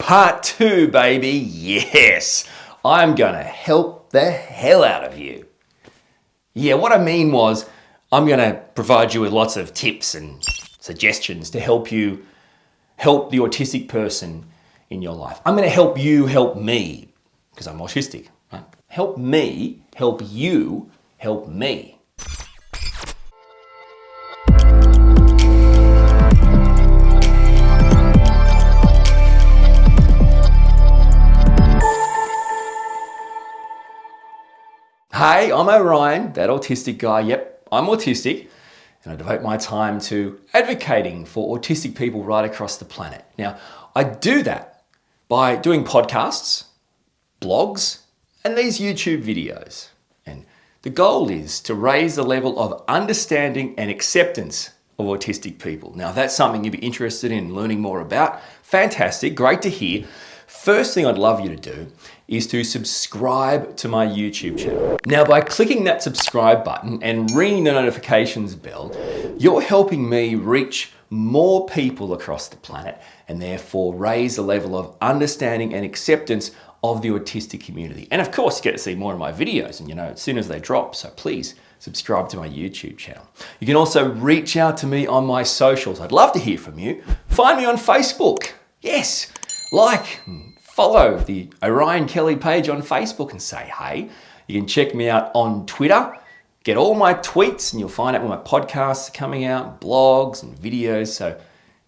Part 2, baby. Yes, I'm gonna help the hell out of you. Yeah, what I mean was I'm gonna provide you with lots of tips and suggestions to help you help the autistic person in your life. I'm gonna help you help me because I'm autistic. Right? Help me help you help me. Hey, I'm Orion, that autistic guy. Yep, I'm autistic, and I devote my time to advocating for autistic people right across the planet. Now, I do that by doing podcasts, blogs, and these YouTube videos. And the goal is to raise the level of understanding and acceptance of autistic people. Now, if that's something you'd be interested in learning more about, fantastic, great to hear. First thing I'd love you to do is to subscribe to my YouTube channel. Now, by clicking that subscribe button and ringing the notifications bell, you're helping me reach more people across the planet and therefore raise the level of understanding and acceptance of the autistic community. And of course, you get to see more of my videos and as soon as they drop, so please subscribe to my YouTube channel. You can also reach out to me on my socials. I'd love to hear from you. Find me on Facebook. Yes, follow the Orion Kelly page on Facebook and say hey. You can check me out on Twitter, get all my tweets, and you'll find out when my podcasts are coming out, blogs and videos, so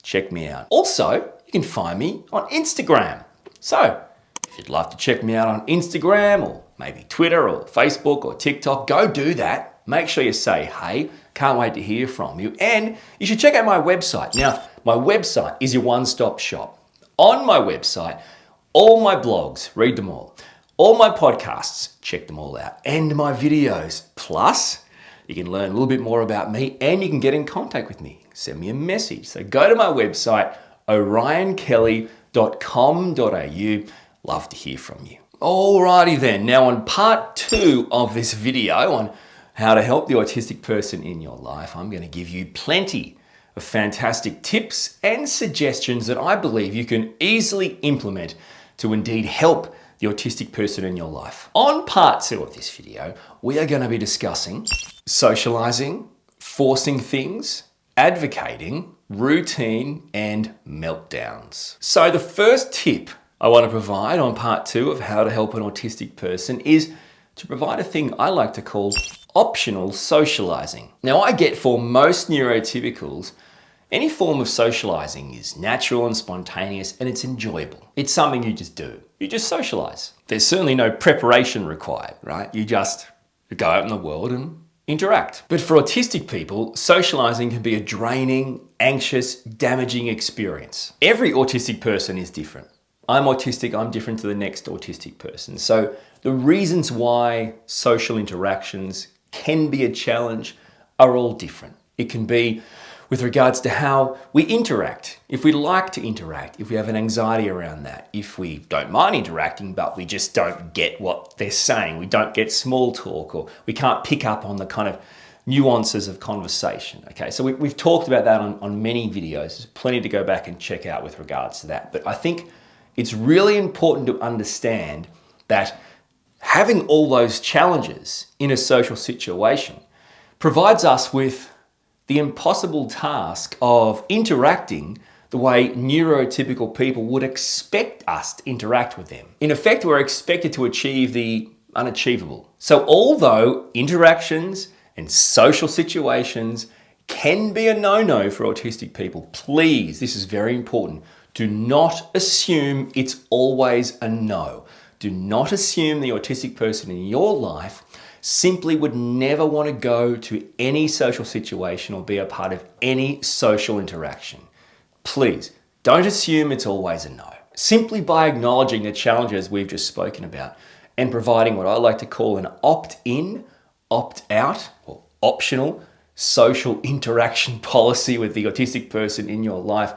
check me out. Also, you can find me on Instagram. So, if you'd love to check me out on Instagram or maybe Twitter or Facebook or TikTok, go do that. Make sure you say hey. Can't wait to hear from you. And you should check out my website. Now, my website is your one-stop shop. On my website, all my blogs, read them all. All my podcasts, check them all out. And my videos. Plus, you can learn a little bit more about me and you can get in contact with me. Send me a message. So go to my website, orionkelly.com.au. Love to hear from you. Alrighty then. Now on part 2 of this video on how to help the autistic person in your life, I'm going to give you plenty of fantastic tips and suggestions that I believe you can easily implement to indeed help the autistic person in your life. On part 2 of this video, we are going to be discussing socializing, forcing things, advocating, routine, and meltdowns. So the first tip I want to provide on part 2 of how to help an autistic person is to provide a thing I like to call optional socializing. Now, I get for most neurotypicals, any form of socializing is natural and spontaneous and it's enjoyable. It's something you just do. You just socialize. There's certainly no preparation required, right? You just go out in the world and interact. But for autistic people, socializing can be a draining, anxious, damaging experience. Every autistic person is different. I'm autistic, I'm different to the next autistic person. So the reasons why social interactions can be a challenge are all different. It can be with regards to how we interact, if we like to interact, if we have an anxiety around that, if we don't mind interacting, but we just don't get what they're saying, we don't get small talk, or we can't pick up on the kind of nuances of conversation. Okay, so we've talked about that on many videos. There's plenty to go back and check out with regards to that. But I think it's really important to understand that having all those challenges in a social situation provides us with the impossible task of interacting the way neurotypical people would expect us to interact with them. In effect, we're expected to achieve the unachievable. So although interactions and social situations can be a no-no for autistic people, please, this is very important, do not assume it's always a no. Do not assume the autistic person in your life simply would never want to go to any social situation or be a part of any social interaction. Please, don't assume it's always a no. Simply by acknowledging the challenges we've just spoken about and providing what I like to call an opt-in, opt-out, or optional social interaction policy with the autistic person in your life,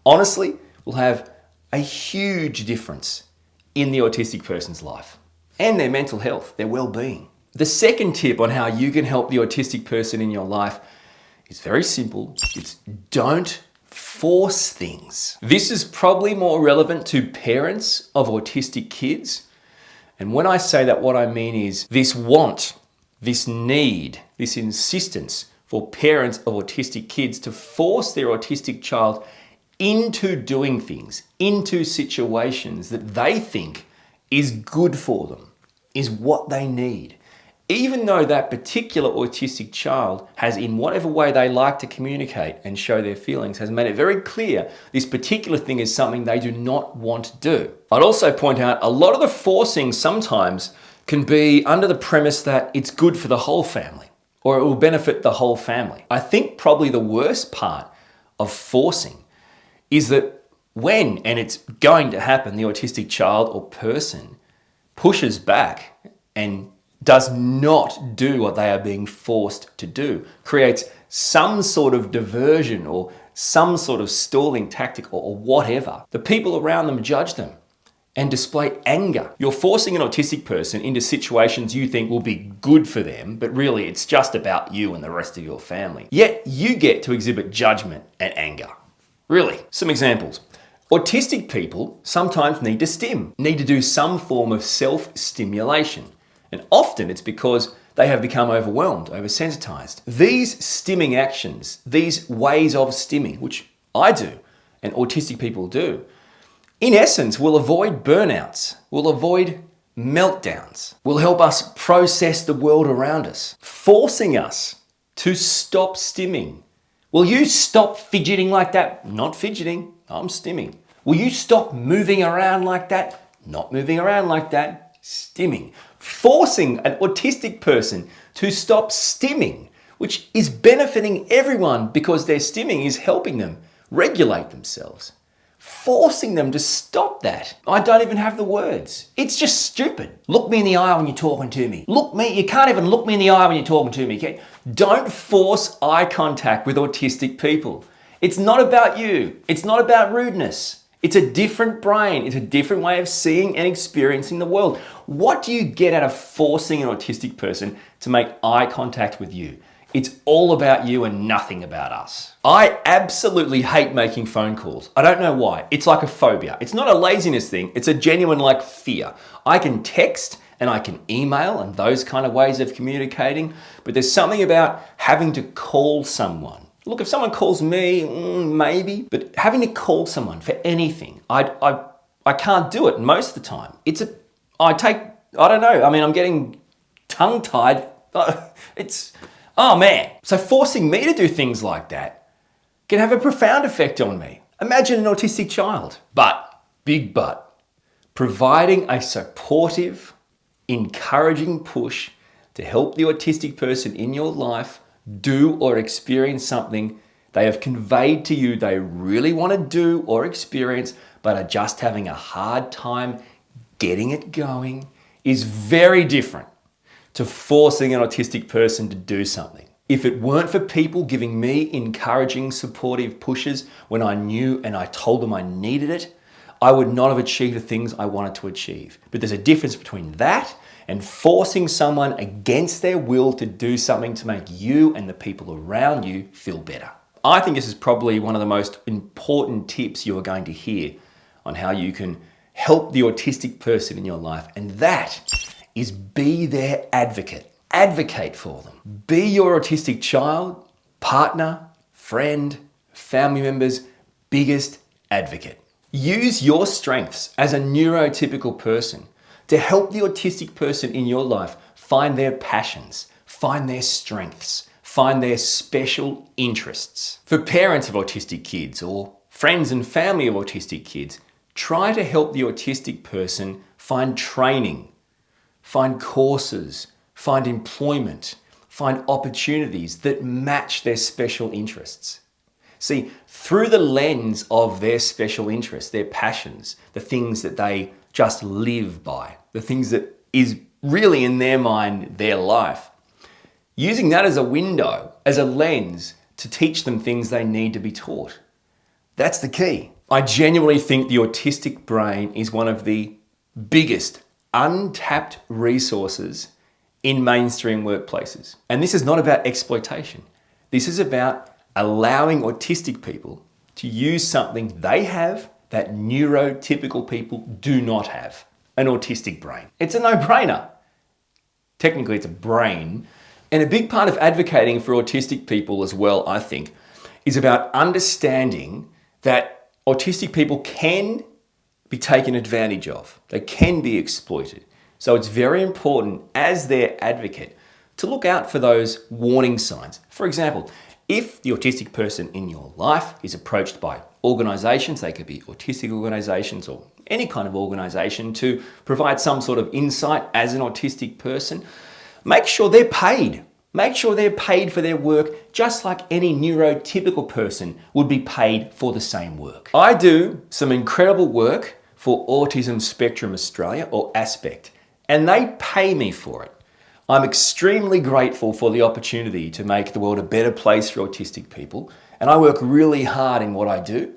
honestly, will have a huge difference in the autistic person's life and their mental health, their well-being. The second tip on how you can help the autistic person in your life is very simple. It's don't force things. This is probably more relevant to parents of autistic kids. And when I say that, what I mean is this want, this need, this insistence for parents of autistic kids to force their autistic child into doing things, into situations that they think is good for them, is what they need. Even though that particular autistic child has, in whatever way they like to communicate and show their feelings, has made it very clear this particular thing is something they do not want to do. I'd also point out a lot of the forcing sometimes can be under the premise that it's good for the whole family or it will benefit the whole family. I think probably the worst part of forcing is that when, and it's going to happen, the autistic child or person pushes back and does not do what they are being forced to do, creates some sort of diversion or some sort of stalling tactic or whatever, the people around them judge them and display anger. You're forcing an autistic person into situations you think will be good for them, but really it's just about you and the rest of your family. Yet you get to exhibit judgment and anger. Really, some examples. Autistic people sometimes need to stim, need to do some form of self-stimulation. And often it's because they have become overwhelmed, oversensitized. These stimming actions, these ways of stimming, which I do and autistic people do, in essence will avoid burnouts, will avoid meltdowns, will help us process the world around us, forcing us to stop stimming. Will you stop fidgeting like that? Not fidgeting, I'm stimming. Will you stop moving around like that? Not moving around like that, stimming. Forcing an autistic person to stop stimming, which is benefiting everyone because their stimming is helping them regulate themselves. Forcing them to stop that. I don't even have the words. It's just stupid. Look me in the eye when you're talking to me. You can't even look me in the eye when you're talking to me, okay? Don't force eye contact with autistic people. It's not about you. It's not about rudeness. It's a different brain. It's a different way of seeing and experiencing the world. What do you get out of forcing an autistic person to make eye contact with you? It's all about you and nothing about us. I absolutely hate making phone calls. I don't know why. It's like a phobia. It's not a laziness thing. It's a genuine fear. I can text and I can email and those kind of ways of communicating, but there's something about having to call someone. Look, if someone calls me, maybe, but having to call someone for anything, I can't do it most of the time. I don't know. I mean, I'm getting tongue-tied. Oh man. So forcing me to do things like that can have a profound effect on me. Imagine an autistic child. Big but, providing a supportive, encouraging push to help the autistic person in your life do or experience something they have conveyed to you they really want to do or experience, but are just having a hard time getting it going, is very different to forcing an autistic person to do something. If it weren't for people giving me encouraging, supportive pushes when I knew and I told them I needed it, I would not have achieved the things I wanted to achieve. But there's a difference between that and forcing someone against their will to do something to make you and the people around you feel better. I think this is probably one of the most important tips you are going to hear on how you can help the autistic person in your life, and that is be their advocate. Advocate for them. Be your autistic child, partner, friend, family member's biggest advocate. Use your strengths as a neurotypical person to help the autistic person in your life find their passions, find their strengths, find their special interests. For parents of autistic kids or friends and family of autistic kids, try to help the autistic person find training, find courses, find employment, find opportunities that match their special interests. See, through the lens of their special interests, their passions, the things that they just live by, the things that is really in their mind, their life, using that as a window, as a lens to teach them things they need to be taught. That's the key. I genuinely think the autistic brain is one of the biggest untapped resources in mainstream workplaces. And this is not about exploitation. This is about allowing autistic people to use something they have that neurotypical people do not have, an autistic brain. It's a no-brainer. Technically, it's a brain. And a big part of advocating for autistic people as well, I think, is about understanding that autistic people can be taken advantage of. They can be exploited. So it's very important as their advocate to look out for those warning signs. For example, if the autistic person in your life is approached by organizations, they could be autistic organizations or any kind of organization, to provide some sort of insight as an autistic person, make sure they're paid. Make sure they're paid for their work just like any neurotypical person would be paid for the same work. I do some incredible work for Autism Spectrum Australia, or ASPECT, and they pay me for it. I'm extremely grateful for the opportunity to make the world a better place for autistic people, and I work really hard in what I do,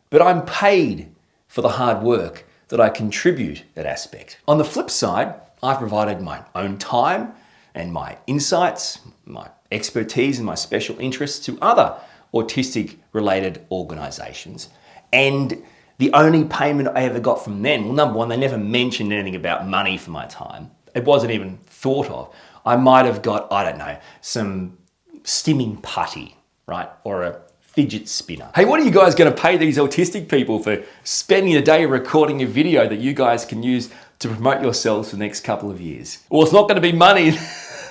but I'm paid for the hard work that I contribute at ASPECT. On the flip side, I've provided my own time and my insights, my expertise and my special interests to other autistic related organizations. And the only payment I ever got from them, well, number one, they never mentioned anything about money for my time. It wasn't even thought of. I might have got, I don't know, some stimming putty, right? Or a fidget spinner. Hey, what are you guys going to pay these autistic people for spending a day recording a video that you guys can use to promote yourselves for the next couple of years? Well, it's not going to be money,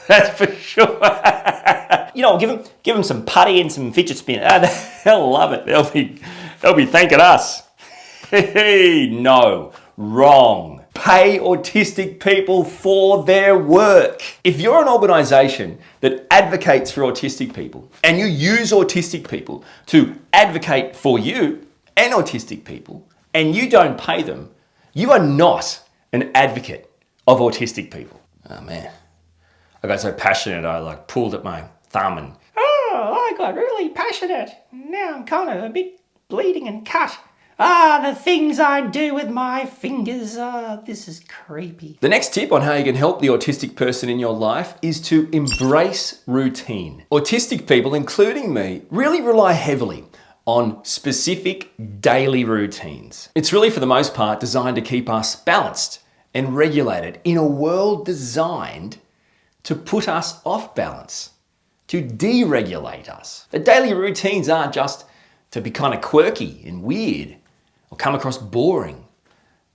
that's for sure. You know, give them some putty and some fidget spinner. Oh, they'll love it. They'll be thanking us. Hey, no, wrong. Pay autistic people for their work. If you're an organization that advocates for autistic people and you use autistic people to advocate for you and autistic people and you don't pay them, you are not an advocate of autistic people. Oh man, I got so passionate I pulled at my thumb and I got really passionate. Now I'm kind of a bit bleeding and cut. The things I do with my fingers, this is creepy. The next tip on how you can help the autistic person in your life is to embrace routine. Autistic people, including me, really rely heavily on specific daily routines. It's really, for the most part, designed to keep us balanced and regulated in a world designed to put us off balance, to deregulate us. The daily routines aren't just to be kind of quirky and weird or come across boring.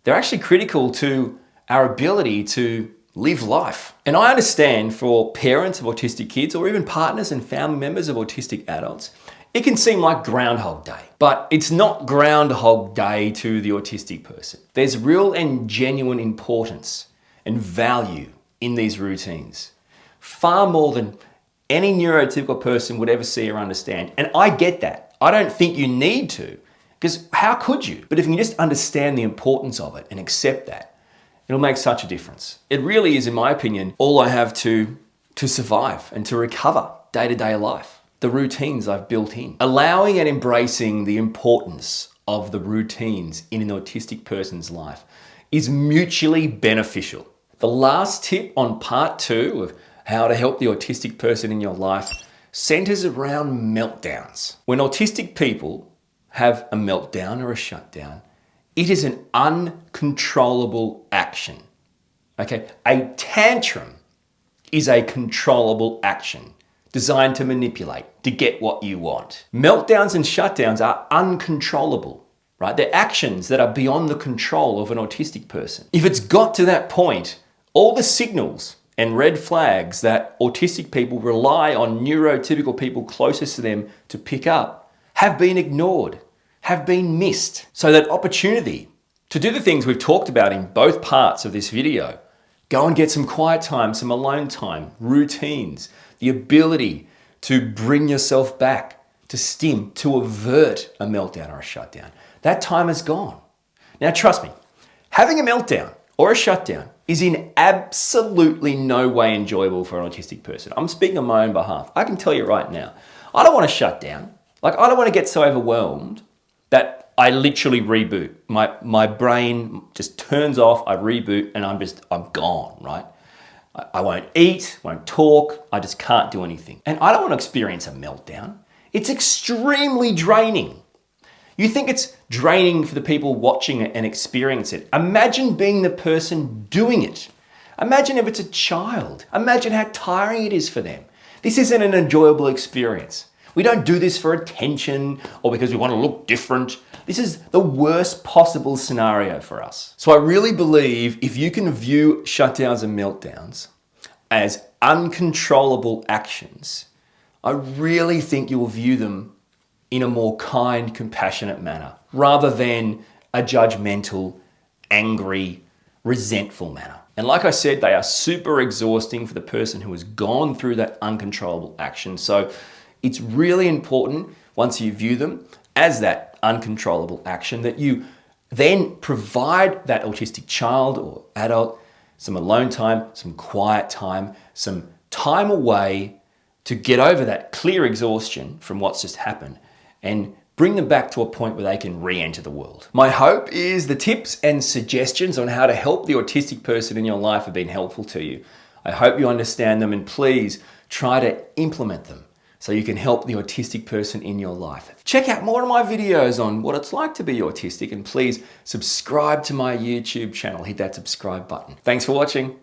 They're actually critical to our ability to live life. And I understand for parents of autistic kids or even partners and family members of autistic adults, it can seem like Groundhog Day, but it's not Groundhog Day to the autistic person. There's real and genuine importance and value in these routines, far more than any neurotypical person would ever see or understand. And I get that. I don't think you need to, because how could you? But if you can just understand the importance of it and accept that, it'll make such a difference. It really is, in my opinion, all I have to survive and to recover day-to-day life. The routines I've built in. Allowing and embracing the importance of the routines in an autistic person's life is mutually beneficial. The last tip on part 2 of how to help the autistic person in your life centers around meltdowns. When autistic people have a meltdown or a shutdown, it is an uncontrollable action. Okay? A tantrum is a controllable action designed to manipulate, to get what you want. Meltdowns and shutdowns are uncontrollable, right? They're actions that are beyond the control of an autistic person. If it's got to that point, all the signals and red flags that autistic people rely on neurotypical people closest to them to pick up have been ignored, have been missed. So that opportunity to do the things we've talked about in both parts of this video, go and get some quiet time, some alone time, routines, the ability to bring yourself back, to stim, to avert a meltdown or a shutdown. That time is gone. Now trust me, having a meltdown or a shutdown is in absolutely no way enjoyable for an autistic person. I'm speaking on my own behalf. I can tell you right now, I don't want to shut down. I don't want to get so overwhelmed that I literally reboot. My brain just turns off, I reboot, and I'm gone, right? I won't eat, won't talk, I just can't do anything. And I don't want to experience a meltdown. It's extremely draining. You think it's draining for the people watching it and experience it. Imagine being the person doing it. Imagine if it's a child. Imagine how tiring it is for them. This isn't an enjoyable experience. We don't do this for attention or because we want to look different. This is the worst possible scenario for us. So I really believe if you can view shutdowns and meltdowns as uncontrollable actions, I really think you will view them in a more kind, compassionate manner, rather than a judgmental, angry, resentful manner. And like I said, they are super exhausting for the person who has gone through that uncontrollable action. So it's really important, once you view them as that uncontrollable action, that you then provide that autistic child or adult some alone time, some quiet time, some time away to get over that clear exhaustion from what's just happened and bring them back to a point where they can re-enter the world. My hope is the tips and suggestions on how to help the autistic person in your life have been helpful to you. I hope you understand them, and please try to implement them so you can help the autistic person in your life. Check out more of my videos on what it's like to be autistic, and please subscribe to my YouTube channel. Hit that subscribe button. Thanks for watching.